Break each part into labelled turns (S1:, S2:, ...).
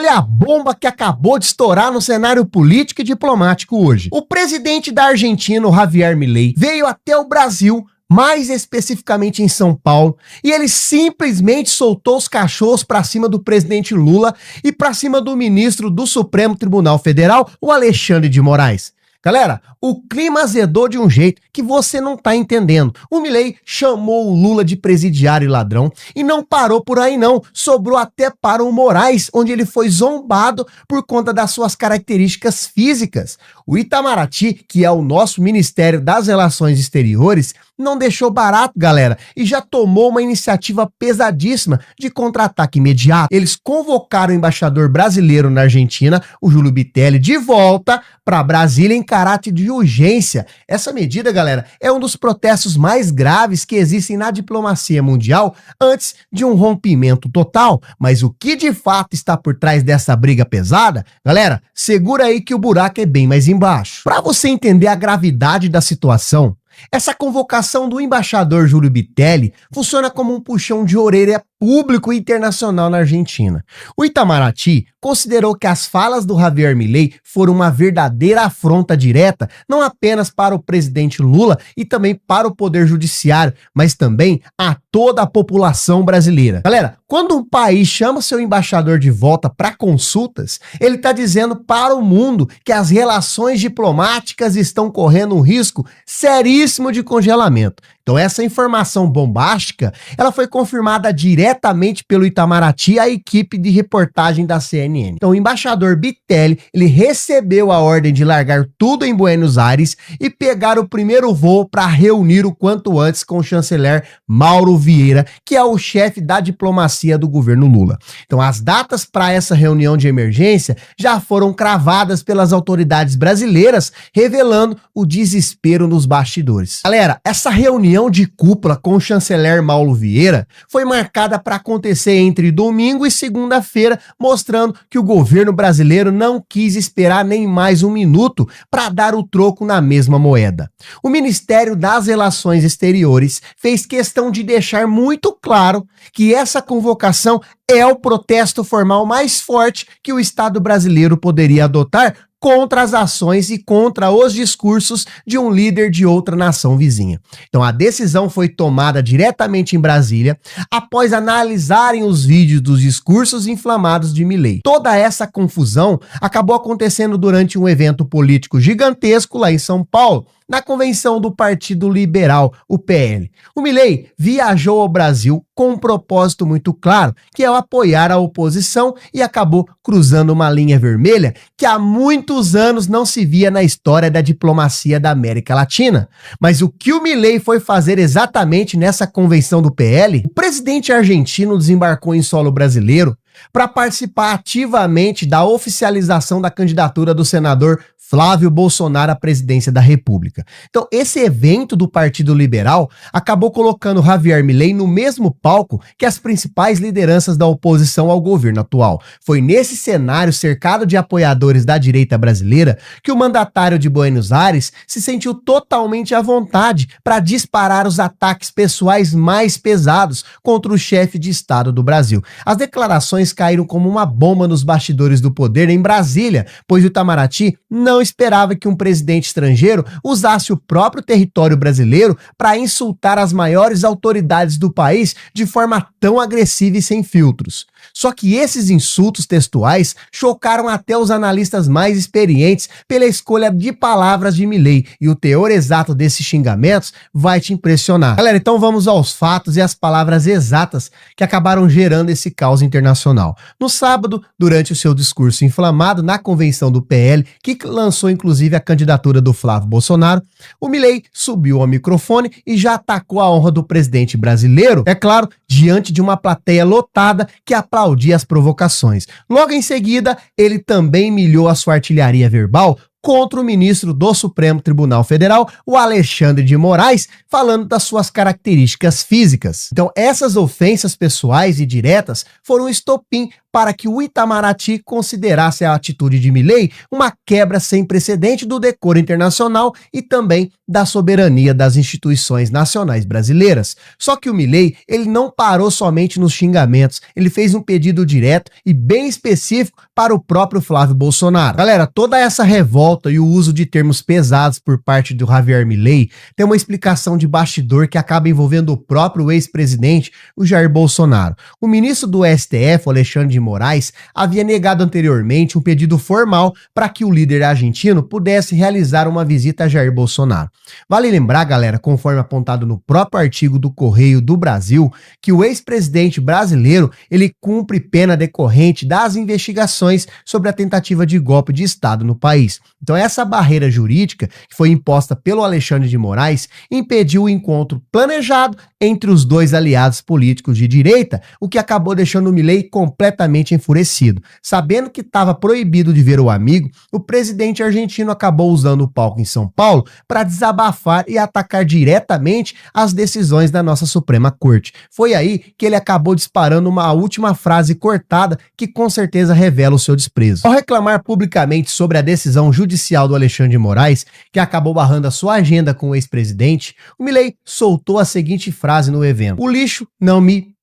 S1: Olha a bomba que acabou de estourar no cenário político e diplomático hoje. O presidente da Argentina, Javier Milei, veio até o Brasil, mais especificamente em São Paulo, e ele simplesmente soltou os cachorros para cima do presidente Lula e para cima do ministro do Supremo Tribunal Federal, o Alexandre de Moraes. Galera, o clima azedou de um jeito que você não tá entendendo. O Milei chamou o Lula de presidiário e ladrão e não parou por aí não, sobrou até para o Moraes, onde ele foi zombado por conta das suas características físicas. O Itamaraty, que é o nosso Ministério das Relações Exteriores, não deixou barato, galera, e já tomou uma iniciativa pesadíssima de contra-ataque imediato. Eles convocaram o embaixador brasileiro na Argentina, o Júlio Bitelli, de volta para Brasília em caráter de urgência. Essa medida, galera, é um dos protestos mais graves que existem na diplomacia mundial antes de um rompimento total. Mas o que de fato está por trás dessa briga pesada, galera, segura aí que o buraco é bem mais embaixo. Para você entender a gravidade da situação, essa convocação do embaixador Júlio Bitelli funciona como um puxão de orelha público e internacional na Argentina. O Itamaraty considerou que as falas do Javier Milei foram uma verdadeira afronta direta, não apenas para o presidente Lula e também para o poder judiciário, mas também a toda a população brasileira. Galera, quando um país chama seu embaixador de volta para consultas, ele está dizendo para o mundo que as relações diplomáticas estão correndo um risco seríssimo de congelamento. Então essa informação bombástica, ela foi confirmada diretamente pelo Itamaraty à equipe de reportagem da CNN. Então o embaixador Bitelli, ele recebeu a ordem de largar tudo em Buenos Aires e pegar o primeiro voo para reunir o quanto antes com o chanceler Mauro Vieira, que é o chefe da diplomacia do governo Lula. Então as datas para essa reunião de emergência já foram cravadas pelas autoridades brasileiras, revelando o desespero nos bastidores. Galera, essa reunião de cúpula com o chanceler Mauro Vieira foi marcada para acontecer entre domingo e segunda-feira, mostrando que o governo brasileiro não quis esperar nem mais um minuto para dar o troco na mesma moeda. O Ministério das Relações Exteriores fez questão de deixar muito claro que essa convocação é o protesto formal mais forte que o Estado brasileiro poderia adotar contra as ações e contra os discursos de um líder de outra nação vizinha. Então a decisão foi tomada diretamente em Brasília, após analisarem os vídeos dos discursos inflamados de Milei. Toda essa confusão acabou acontecendo durante um evento político gigantesco lá em São Paulo, na convenção do Partido Liberal, o PL. O Milei viajou ao Brasil com um propósito muito claro, que é o apoiar a oposição, e acabou cruzando uma linha vermelha que há muitos anos não se via na história da diplomacia da América Latina. Mas o que o Milei foi fazer exatamente nessa convenção do PL? O presidente argentino desembarcou em solo brasileiro para participar ativamente da oficialização da candidatura do senador Flávio Bolsonaro à presidência da República. Então, esse evento do Partido Liberal acabou colocando Javier Milei no mesmo palco que as principais lideranças da oposição ao governo atual. Foi nesse cenário cercado de apoiadores da direita brasileira que o mandatário de Buenos Aires se sentiu totalmente à vontade para disparar os ataques pessoais mais pesados contra o chefe de Estado do Brasil. As declarações caíram como uma bomba nos bastidores do poder em Brasília, pois o Itamaraty não esperava que um presidente estrangeiro usasse o próprio território brasileiro para insultar as maiores autoridades do país de forma tão agressiva e sem filtros. Só que esses insultos textuais chocaram até os analistas mais experientes pela escolha de palavras de Milei, e o teor exato desses xingamentos vai te impressionar. Galera, então vamos aos fatos e às palavras exatas que acabaram gerando esse caos internacional. No sábado, durante o seu discurso inflamado na convenção do PL, que lançou inclusive a candidatura do Flávio Bolsonaro, o Milei subiu ao microfone e já atacou a honra do presidente brasileiro, é claro, diante de uma plateia lotada que aplaudia as provocações. Logo em seguida, ele também milhou a sua artilharia verbal contra o ministro do Supremo Tribunal Federal, o Alexandre de Moraes, falando das suas características físicas. Então, essas ofensas pessoais e diretas foram um estopim para que o Itamaraty considerasse a atitude de Milei uma quebra sem precedente do decoro internacional e também da soberania das instituições nacionais brasileiras. Só que o Milei, ele não parou somente nos xingamentos, ele fez um pedido direto e bem específico para o próprio Flávio Bolsonaro. Galera, toda essa revolta e o uso de termos pesados por parte do Javier Milei tem uma explicação de bastidor que acaba envolvendo o próprio ex-presidente, o Jair Bolsonaro. O ministro do STF, o Alexandre de Moraes, havia negado anteriormente um pedido formal para que o líder argentino pudesse realizar uma visita a Jair Bolsonaro. Vale lembrar, galera, conforme apontado no próprio artigo do Correio do Brasil, que o ex-presidente brasileiro, ele cumpre pena decorrente das investigações sobre a tentativa de golpe de Estado no país. Então essa barreira jurídica, que foi imposta pelo Alexandre de Moraes, impediu o encontro planejado entre os dois aliados políticos de direita, o que acabou deixando o Milei completamente enfurecido. Sabendo que estava proibido de ver o amigo, o presidente argentino acabou usando o palco em São Paulo para desabafar e atacar diretamente as decisões da nossa Suprema Corte. Foi aí que ele acabou disparando uma última frase cortada que com certeza revela o seu desprezo. Ao reclamar publicamente sobre a decisão judicial do Alexandre de Moraes, que acabou barrando a sua agenda com o ex-presidente, o Milei soltou a seguinte frase no evento: "O lixo não me..."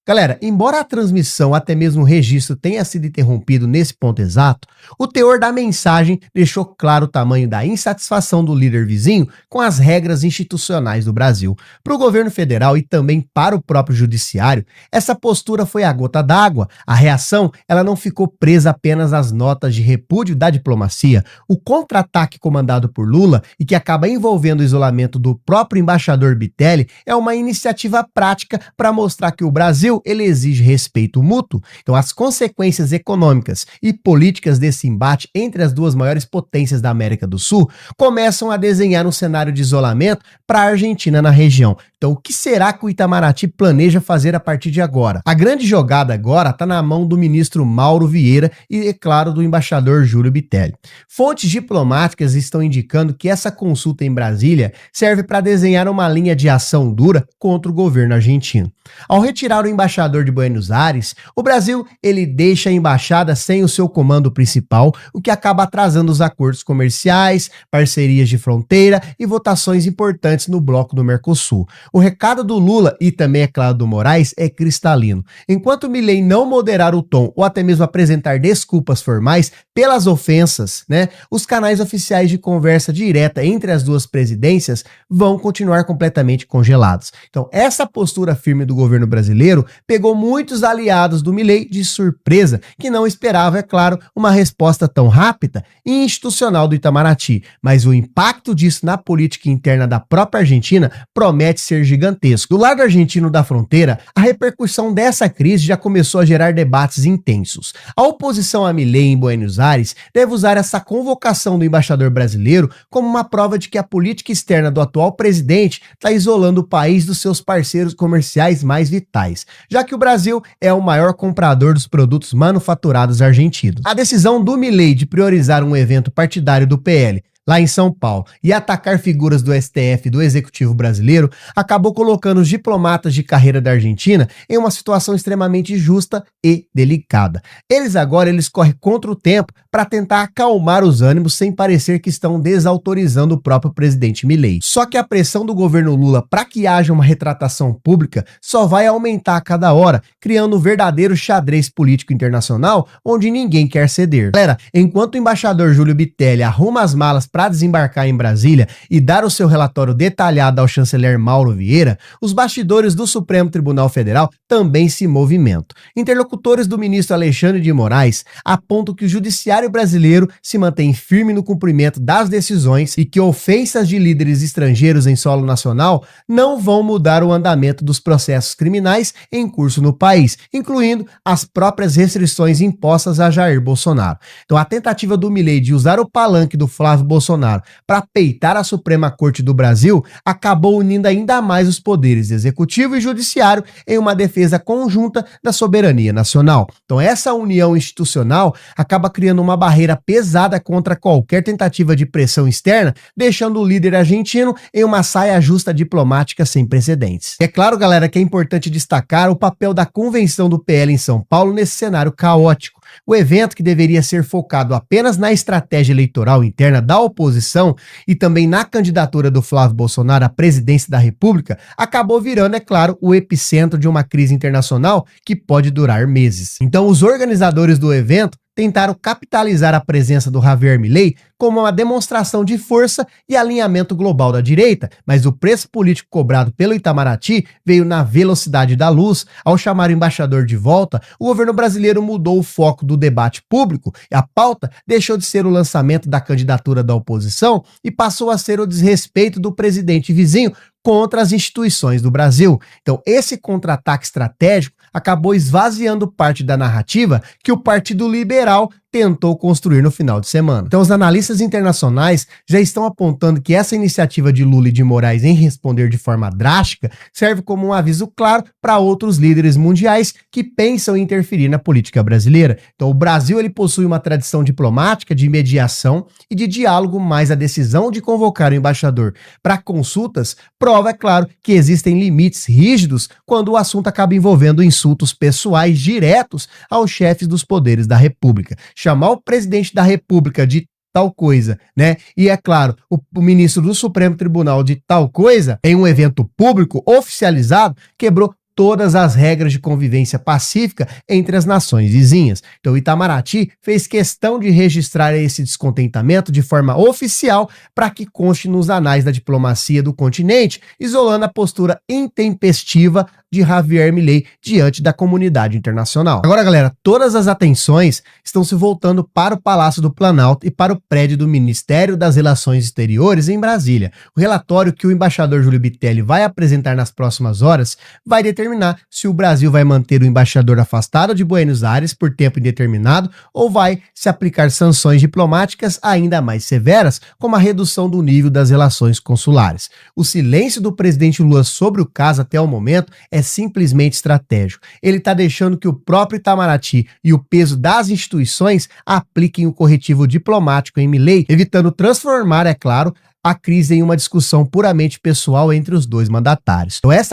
S1: Galera, embora a transmissão, até mesmo o registro, tenha sido interrompido nesse ponto exato, o teor da mensagem deixou claro o tamanho da insatisfação do líder vizinho com as regras institucionais do Brasil. Para o governo federal e também para o próprio judiciário, essa postura foi a gota d'água. A reação, ela não ficou presa apenas às notas de repúdio da diplomacia. O contra-ataque comandado por Lula e que acaba envolvendo o isolamento do próprio embaixador Bitelli é uma iniciativa prática para mostrar que o Brasil ele exige respeito mútuo. Então as consequências econômicas e políticas desse embate entre as duas maiores potências da América do Sul começam a desenhar um cenário de isolamento para a Argentina na região. Então o que será que o Itamaraty planeja fazer a partir de agora? A grande jogada agora está na mão do ministro Mauro Vieira e, é claro, do embaixador Júlio Bitelli. Fontes diplomáticas estão indicando que essa consulta em Brasília serve para desenhar uma linha de ação dura contra o governo argentino. Ao retirar o embaixador de Buenos Aires, o Brasil ele deixa a embaixada sem o seu comando principal, o que acaba atrasando os acordos comerciais, parcerias de fronteira e votações importantes no bloco do Mercosul. O recado do Lula e também, é claro, do Moraes é cristalino. Enquanto Milei não moderar o tom ou até mesmo apresentar desculpas formais pelas ofensas, os canais oficiais de conversa direta entre as duas presidências vão continuar completamente congelados. Então, essa postura firme do governo brasileiro pegou muitos aliados do Milei de surpresa, que não esperava, é claro, uma resposta tão rápida e institucional do Itamaraty. Mas o impacto disso na política interna da própria Argentina promete ser gigantesco. Do lado argentino da fronteira, a repercussão dessa crise já começou a gerar debates intensos. A oposição a Milei em Buenos Aires deve usar essa convocação do embaixador brasileiro como uma prova de que a política externa do atual presidente está isolando o país dos seus parceiros comerciais mais vitais, já que o Brasil é o maior comprador dos produtos manufaturados argentinos. A decisão do Milei de priorizar um evento partidário do PL lá em São Paulo e atacar figuras do STF e do Executivo brasileiro acabou colocando os diplomatas de carreira da Argentina em uma situação extremamente justa e delicada. Eles correm contra o tempo para tentar acalmar os ânimos sem parecer que estão desautorizando o próprio presidente Milei. Só que a pressão do governo Lula para que haja uma retratação pública só vai aumentar a cada hora, criando um verdadeiro xadrez político internacional onde ninguém quer ceder. Galera, enquanto o embaixador Júlio Bitelli arruma as malas para desembarcar em Brasília e dar o seu relatório detalhado ao chanceler Mauro Vieira, os bastidores do Supremo Tribunal Federal também se movimentam. Interlocutores do ministro Alexandre de Moraes apontam que o judiciário brasileiro se mantém firme no cumprimento das decisões e que ofensas de líderes estrangeiros em solo nacional não vão mudar o andamento dos processos criminais em curso no país, incluindo as próprias restrições impostas a Jair Bolsonaro. Então a tentativa do Milei de usar o palanque do Flávio Bolsonaro Bolsonaro para peitar a Suprema Corte do Brasil, acabou unindo ainda mais os poderes executivo e judiciário em uma defesa conjunta da soberania nacional. Então essa união institucional acaba criando uma barreira pesada contra qualquer tentativa de pressão externa, deixando o líder argentino em uma saia justa diplomática sem precedentes. É claro, galera, que é importante destacar o papel da convenção do PL em São Paulo nesse cenário caótico. O evento, que deveria ser focado apenas na estratégia eleitoral interna da oposição e também na candidatura do Flávio Bolsonaro à presidência da República, acabou virando, é claro, o epicentro de uma crise internacional que pode durar meses. Então, os organizadores do evento tentaram capitalizar a presença do Javier Milei como uma demonstração de força e alinhamento global da direita, mas o preço político cobrado pelo Itamaraty veio na velocidade da luz. Ao chamar o embaixador de volta, o governo brasileiro mudou o foco do debate público e a pauta deixou de ser o lançamento da candidatura da oposição e passou a ser o desrespeito do presidente vizinho contra as instituições do Brasil. Então, esse contra-ataque estratégico acabou esvaziando parte da narrativa que o Partido Liberal tentou construir no final de semana. Então, os analistas internacionais já estão apontando que essa iniciativa de Lula e de Moraes em responder de forma drástica serve como um aviso claro para outros líderes mundiais que pensam em interferir na política brasileira. Então, o Brasil ele possui uma tradição diplomática de mediação e de diálogo, mas a decisão de convocar o embaixador para consultas prova, é claro, que existem limites rígidos quando o assunto acaba envolvendo insultos pessoais diretos aos chefes dos poderes da República. Chamar o presidente da República de tal coisa, né? E é claro, o ministro do Supremo Tribunal de tal coisa, em um evento público oficializado, quebrou todas as regras de convivência pacífica entre as nações vizinhas. Então, o Itamaraty fez questão de registrar esse descontentamento de forma oficial para que conste nos anais da diplomacia do continente, isolando a postura intempestiva de Javier Milei diante da comunidade internacional. Agora, galera, todas as atenções estão se voltando para o Palácio do Planalto e para o prédio do Ministério das Relações Exteriores em Brasília. O relatório que o embaixador Júlio Bitelli vai apresentar nas próximas horas vai determinar se o Brasil vai manter o embaixador afastado de Buenos Aires por tempo indeterminado ou vai se aplicar sanções diplomáticas ainda mais severas, como a redução do nível das relações consulares. O silêncio do presidente Lula sobre o caso até o momento é simplesmente estratégico. Ele está deixando que o próprio Itamaraty e o peso das instituições apliquem o corretivo diplomático em Milei, evitando transformar, é claro, a crise em uma discussão puramente pessoal entre os dois mandatários. Então, essa